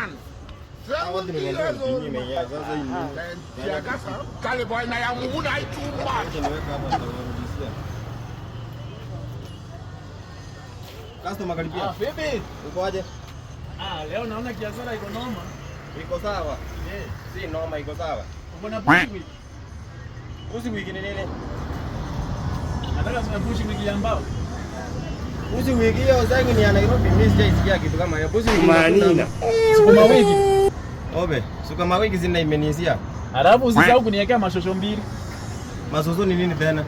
man. Kale boy na ya Mungu na itumba. Customer karibia. Vipi? Uko aje? Leo naona biashara iko noma. Iko sawa? Si noma, iko sawa. Uko na push week. Uzi wiki ni nini? Nataka sema push week ya mbao. Uzi wiki hiyo zangu ni ya Nairobi, mimi sijaisikia kitu kama hiyo. Uzi wiki manina. Sukuma wiki. Obe, sukuma wiki zina imenisia. Alafu usisahau kuniwekea mashosho mbili. Masozo ni nini tena?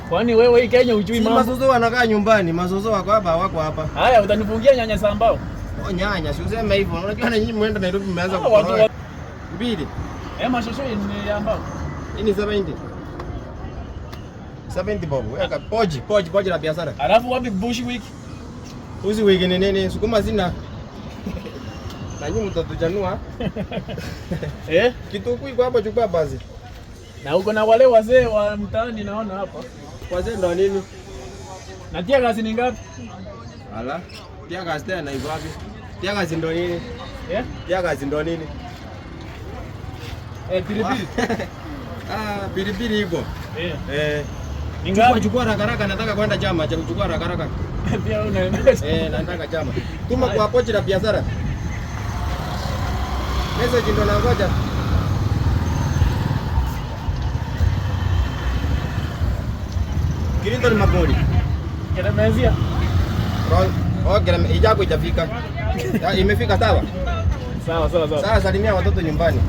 Kwani wewe hii Kenya hujui mambo? Masozo wanakaa nyumbani, masozo wako hapa, hawako hapa. Haya, utanifungia nyanya za mbao. Nyanya, si useme hivyo. Unajua na nyinyi mwenda Nairobi mmeanza kukoroga. Mbili. Mashosho ni ya mbao. Hii ni 70. 70 bob. Weka poji la biashara. Alafu wapi bush week? Uzi wiki ni nini? Sukuma zina. Na nyinyi mtatujanua. Kitu iko hapa, chukua basi. Na uko na wale wazee wa mtaani naona hapa. Wazee ndo nini? Na tia gazi ni ngapi? Ala, tia gazi tena iko wapi? Tia gazi ndo nini? Tia gazi ndo nini? Pilipili. Pilipili iko. Ni ngapi? Chukua haraka, nataka kwenda chama, cha kuchukua haraka. Pia unaenda? Nataka chama. Tuma kwa pochi la biashara. Message ndo nangoja. Kirinto ni mapori. Keremezia. Ijako ijafika. Imefika sawa? Sawa. Sasa salimia watoto nyumbani.